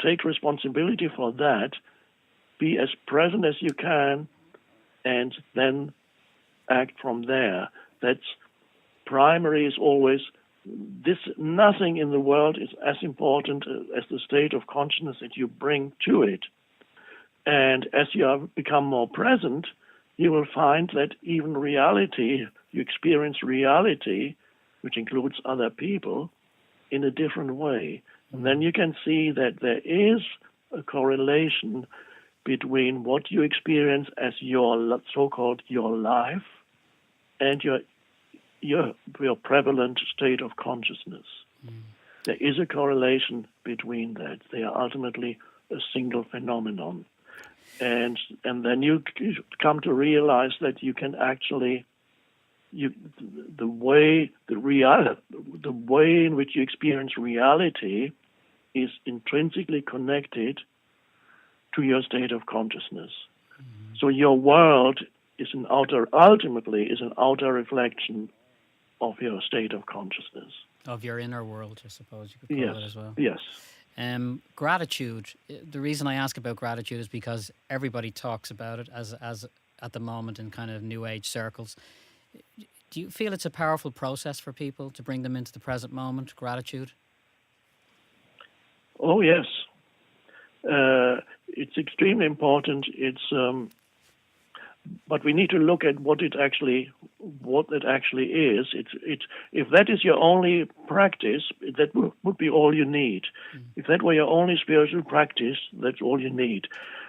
Take responsibility for that, be as present as you can, and then act from there. That's primary is always this. Nothing in the world is as important as the state of consciousness that you bring to it. And as you have become more present, you will find that even reality, you experience reality, which includes other people, in a different way. And then you can see that there is a correlation between what you experience as your so-called your life and your prevalent state of consciousness. There is a correlation between that. They are ultimately a single phenomenon. And then you come to realize that you can actually, the way in which you experience reality is intrinsically connected to your state of consciousness. So your world is ultimately an outer reflection of your state of consciousness. Of your inner world, I suppose you could call it as well. Yes. Gratitude. The reason I ask about gratitude is because everybody talks about it as at the moment in kind of New Age circles. Do you feel it's a powerful process for people to bring them into the present moment, gratitude? Oh, yes. It's extremely important. But we need to look at what it actually is. If that is your only practice, that would be all you need. If that were your only spiritual practice, that's all you need.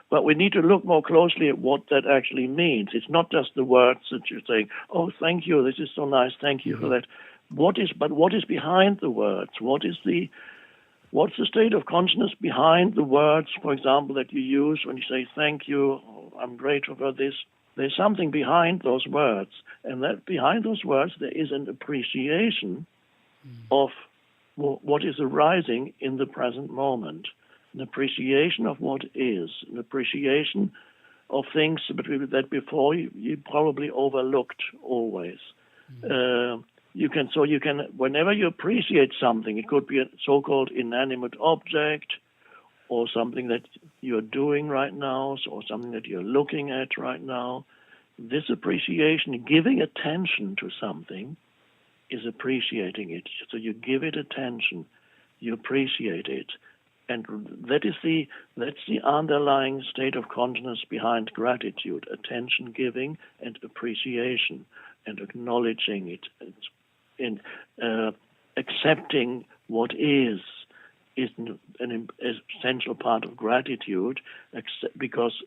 But we need to look more closely at what that actually means. It's not just the words that you're saying, oh, thank you, this is so nice, thank you for that. What is behind the words? What's the state of consciousness behind the words, for example, that you use when you say thank you, I'm grateful for this? There's something behind those words, and that behind those words there is an appreciation of what is arising in the present moment, an appreciation of what is, an appreciation of things that before you probably overlooked always. You can, whenever you appreciate something, it could be a so-called inanimate object, or something that you're doing right now, or something that you're looking at right now. This appreciation, giving attention to something, is appreciating it. So you give it attention, you appreciate it. And that's the underlying state of consciousness behind gratitude, attention giving and appreciation and acknowledging it and accepting what is is an essential part of gratitude, because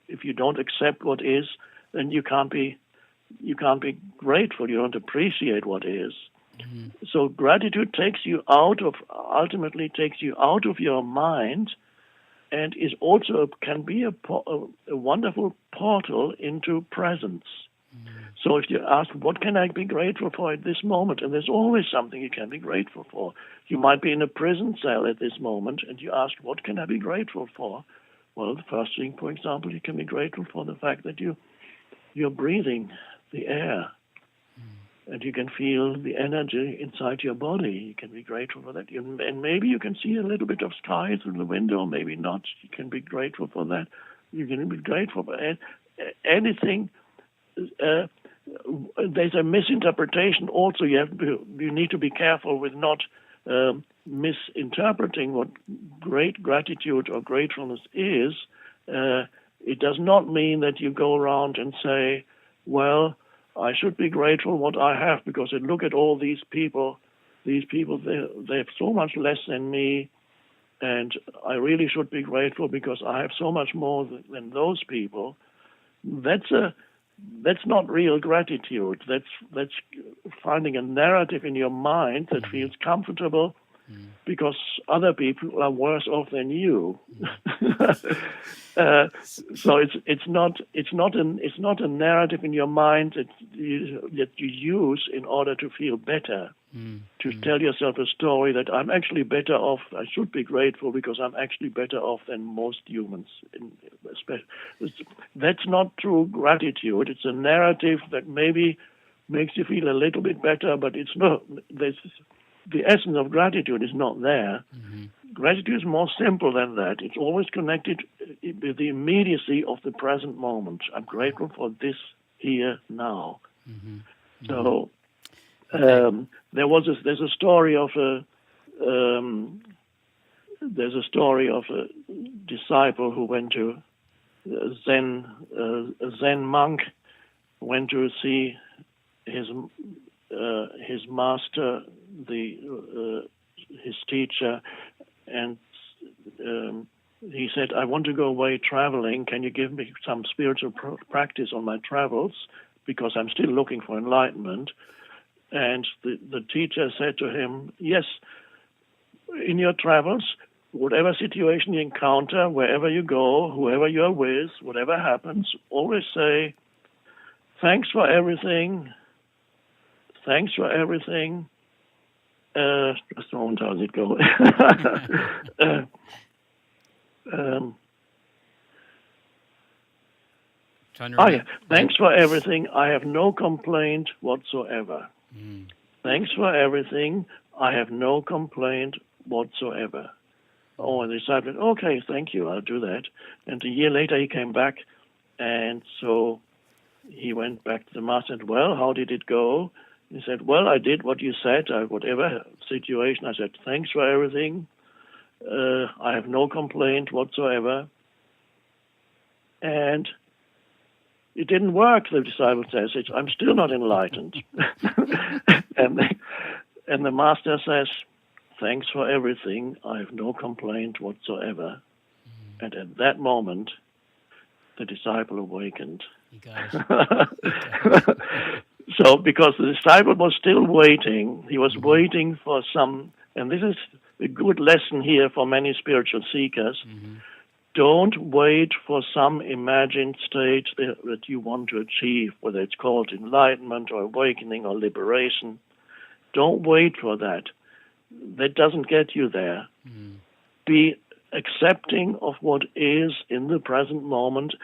if you don't accept what is, then you can't be grateful. You don't appreciate what is. Mm-hmm. So gratitude ultimately takes you out of your mind, and is also can be a wonderful portal into presence. Mm-hmm. So if you ask, what can I be grateful for at this moment? And there's always something you can be grateful for. You might be in a prison cell at this moment, and you ask, what can I be grateful for? Well, the first thing, for example, you can be grateful for the fact that you're breathing the air, and you can feel the energy inside your body. You can be grateful for that. And maybe you can see a little bit of sky through the window, maybe not. You can be grateful for that. You can be grateful for anything. There's a misinterpretation also. You need to be careful with not misinterpreting what great gratitude or gratefulness is. It does not mean that you go around and say, well, I should be grateful what I have, because look at all these people. These people, they have so much less than me, and I really should be grateful because I have so much more than those people. That's not real gratitude. That's finding a narrative in your mind that feels comfortable because other people are worse off than you. So it's not a narrative in your mind that you use in order to feel better. To tell yourself a story that I'm actually better off. I should be grateful because I'm actually better off than most humans. That's not true gratitude. It's a narrative that maybe makes you feel a little bit better, but it's not. The essence of gratitude is not there. Mm-hmm. Gratitude is more simple than that. It's always connected with the immediacy of the present moment. I'm grateful for this here now. Mm-hmm. So there's a story of a disciple who went to a Zen monk went to see his master, his teacher, and he said, I want to go away traveling. Can you give me some spiritual practice on my travels? Because I'm still looking for enlightenment. And the teacher said to him, yes, in your travels, whatever situation you encounter, wherever you go, whoever you're with, whatever happens, always say, thanks for everything. Thanks for everything. Just a moment, how's it go? Thanks for everything. I have no complaint whatsoever. Mm. Thanks for everything. I have no complaint whatsoever. Oh, and the disciple said, okay, thank you, I'll do that. And a year later he came back, and so he went back to the master and said, well, how did it go? He said, well, I did what you said, whatever situation. I said, thanks for everything. I have no complaint whatsoever. And it didn't work, the disciple says. I'm still not enlightened. and the master says, thanks for everything. I have no complaint whatsoever. And at that moment, the disciple awakened. You got it. So, because the disciple was still waiting, he was waiting for some, and this is a good lesson here for many spiritual seekers. Mm-hmm. Don't wait for some imagined state that you want to achieve, whether it's called enlightenment or awakening or liberation. Don't wait for that. That doesn't get you there. Mm. Be accepting of what is in the present moment.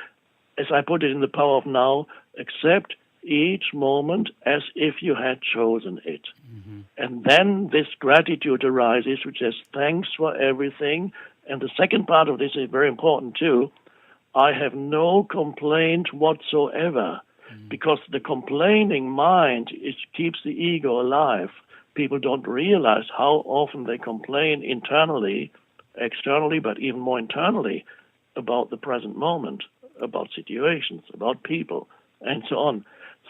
As I put it in The Power of Now, accept each moment as if you had chosen it. Mm-hmm. And then this gratitude arises, which says, thanks for everything. And the second part of this is very important too. I have no complaint whatsoever, because the complaining mind keeps the ego alive. People don't realize how often they complain internally, externally, but even more internally about the present moment, about situations, about people, and so on.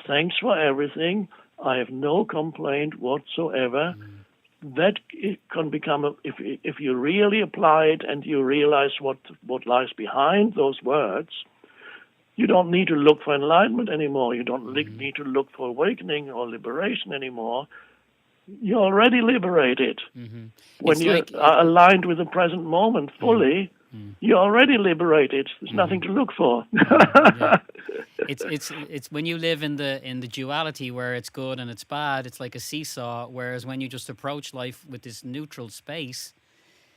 Thanks for everything. I have no complaint whatsoever. that it can become, if you really apply it and you realize what lies behind those words, you don't need to look for enlightenment anymore. You don't need to look for awakening or liberation anymore. You're already liberated. When you are aligned with the present moment fully, you're already liberated. There's nothing to look for. It's when you live in the duality where it's good and it's bad, it's like a seesaw. Whereas when you just approach life with this neutral space,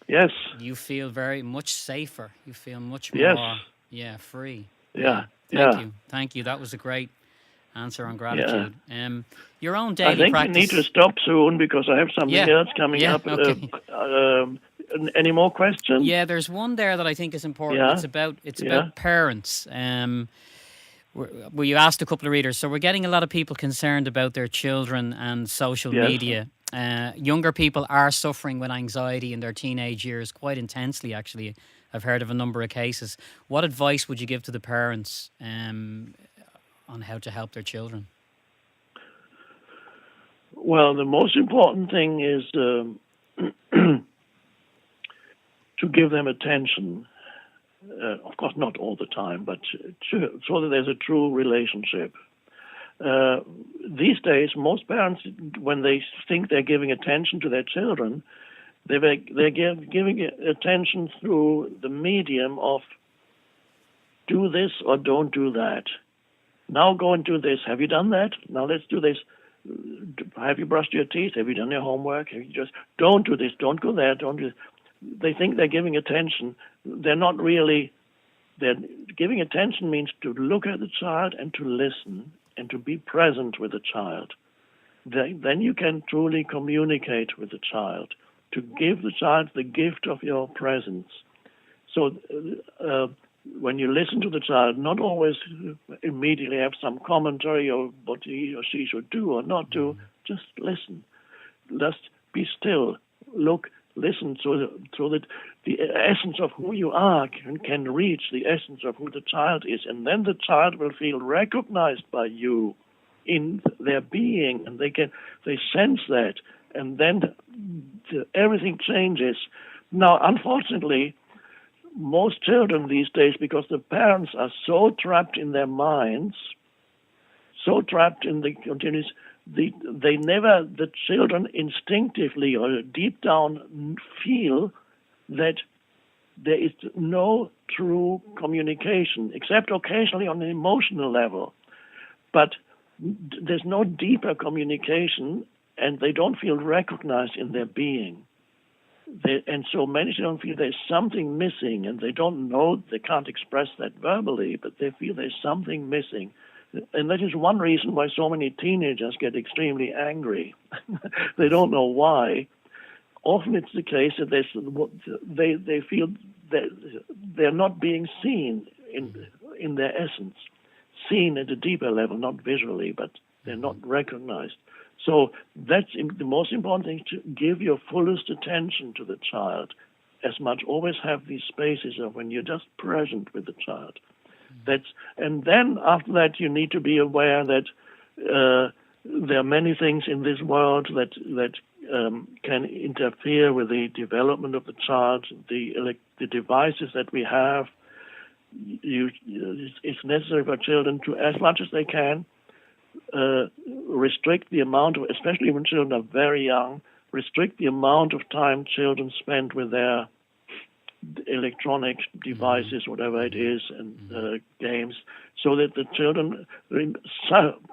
yes, you feel very much safer. You feel much more, free. Yeah. Thank you. That was a great answer on gratitude. Your own daily I think practice. we need to stop soon because I have something else coming up. Okay. Any more questions? Yeah, there's one there that I think is important. It's about parents. Well, you asked a couple of readers, so we're getting a lot of people concerned about their children and social media. Younger people are suffering with anxiety in their teenage years quite intensely, actually. I've heard of a number of cases. What advice would you give to the parents on how to help their children? Well, the most important thing is to give them attention. Of course, not all the time, but so that there's a true relationship. These days, most parents, when they think they're giving attention to their children, they're giving attention through the medium of do this or don't do that. Now go and do this. Have you done that? Now let's do this. Have you brushed your teeth? Have you done your homework? Have you just don't do this? Don't go there. Don't do this. They think they're giving attention. They're not really. They're giving attention means to look at the child and to listen and to be present with the child. Then you can truly communicate with the child, to give the child the gift of your presence. So when you listen to the child, not always immediately have some commentary of what he or she should do or not do. Just listen. Just be still. Look, listen, so that the essence of who you are can reach the essence of who the child is. And then the child will feel recognized by you in their being, and they sense that. And then everything changes. Now, unfortunately, most children these days, because the parents are so trapped in their minds, so trapped in the continuous, the children instinctively or deep down feel that there is no true communication, except occasionally on an emotional level. But there's no deeper communication, and they don't feel recognized in their being. And so many children feel there's something missing, and they don't know, they can't express that verbally, but they feel there's something missing. And that is one reason why so many teenagers get extremely angry. They don't know why. Often it's the case that they feel that they're not being seen in their essence, seen at a deeper level, not visually, but they're not recognized. So that's the most important thing, to give your fullest attention to the child as much. Always have these spaces of when you're just present with the child. And then after that, you need to be aware that there are many things in this world that can interfere with the development of the child. The devices that we have, it's necessary for children to, as much as they can, restrict the amount of, especially when children are very young, restrict the amount of time children spend with their electronic devices, whatever it is, and games, so that the children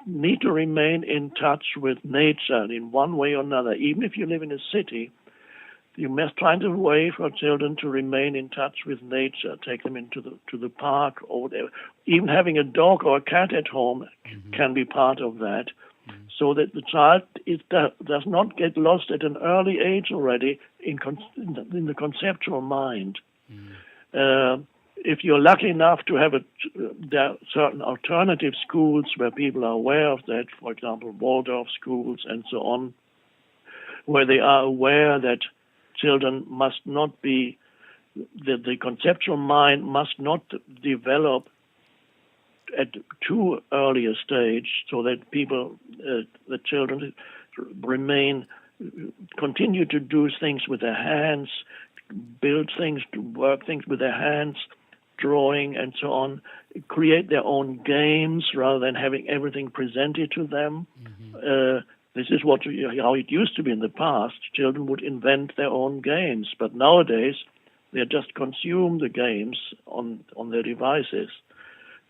need to remain in touch with nature in one way or another. Even if you live in a city, you must find a way for children to remain in touch with nature. Take them into the park or whatever. Even having a dog or a cat at home can be part of that, so that the child does not get lost at an early age already in the conceptual mind. If you're lucky enough to have there are certain alternative schools where people are aware of that, for example, Waldorf schools and so on, where they are aware that children must not be, that the conceptual mind must not develop at too early a stage, so that the children remain continue to do things with their hands, build things, to work things with their hands, drawing and so on, create their own games rather than having everything presented to them. This is how it used to be in the past. Children would invent their own games, but nowadays they just consume the games on their devices.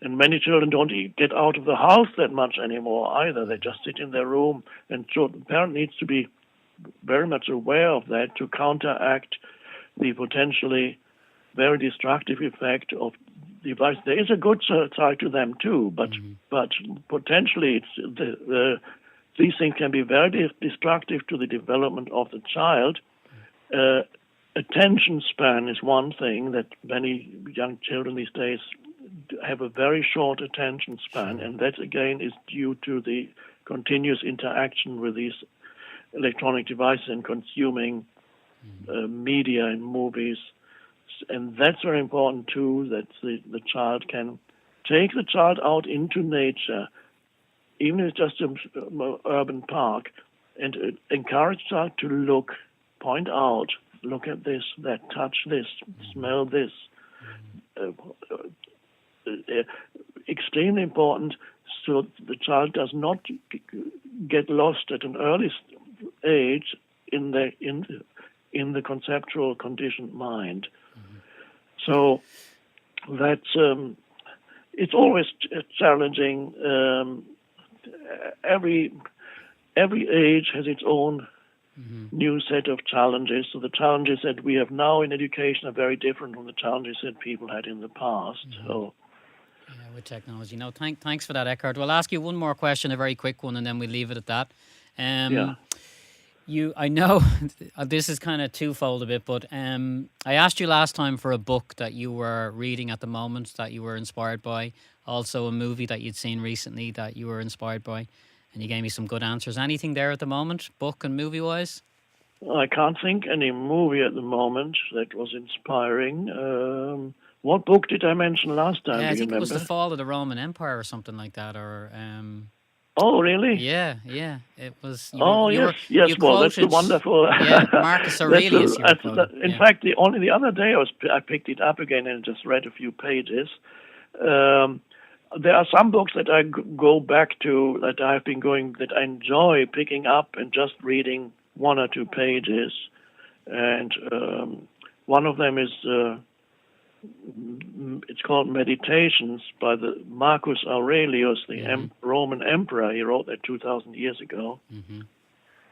And many children don't get out of the house that much anymore either. They just sit in their room, and so the parent needs to be very much aware of that to counteract the potentially very destructive effect of device. There is a good side to them too, but potentially these things can be very destructive to the development of the child. Attention span is one thing that many young children these days have a very short attention span, and that again is due to the continuous interaction with these electronic devices and consuming media and movies. And that's very important too, that the child can take the child out into nature, even if it's just an urban park, and encourage the child to look, point out, look at this, that, touch this, smell this. Extremely important, so the child does not get lost at an early age in the conceptual conditioned mind. So that's it's always challenging. Every age has its own new set of challenges. So the challenges that we have now in education are very different from the challenges that people had in the past. So. Yeah, with technology. No, thanks for that, Eckhart. We'll ask you one more question, a very quick one, and then we'll leave it at that. I know this is kind of twofold a bit, but I asked you last time for a book that you were reading at the moment that you were inspired by, also a movie that you'd seen recently that you were inspired by, and you gave me some good answers. Anything there at the moment, book and movie-wise? I can't think any movie at the moment that was inspiring. What book did I mention last time? I think it was The Fall of the Roman Empire or something like that, or... Oh, really? Yeah. It was. Yes. Well, that's the wonderful. Marcus Aurelius. In fact, only the other day I picked it up again and just read a few pages. There are some books that I go back to that I enjoy picking up and just reading one or two pages, and one of them is. It's called Meditations by the Marcus Aurelius, the Roman emperor. He wrote that 2,000 years ago.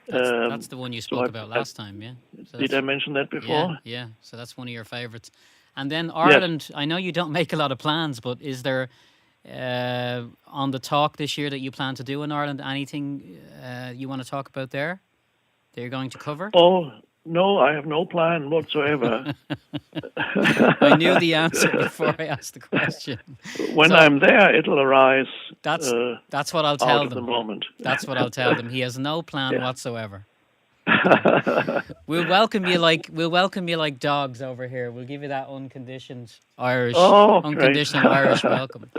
That's the one you spoke about last time, yeah? So did I mention that before? Yeah. So that's one of your favourites. And then Ireland, I know you don't make a lot of plans, but is there, on the talk this year that you plan to do in Ireland, anything you want to talk about there that you're going to cover? Oh, no, I have no plan whatsoever. I knew the answer before I asked the question. When I'm there, it'll arise. That's what I'll tell them. At the moment. That's what I'll tell them. He has no plan whatsoever. We'll welcome you like dogs over here. We'll give you that unconditional Irish welcome.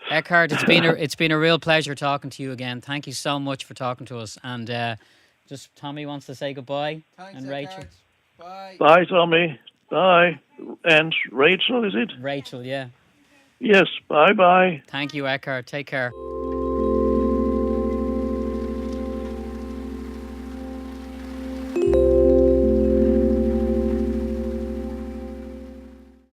Eckhart, it's been a real pleasure talking to you again. Thank you so much for talking to us. And just Tommy wants to say goodbye. Thanks, and Rachel. Bye. Bye, Tommy. Bye. And Rachel, is it? Rachel, yeah. Yes. Bye. Thank you, Eckhart. Take care.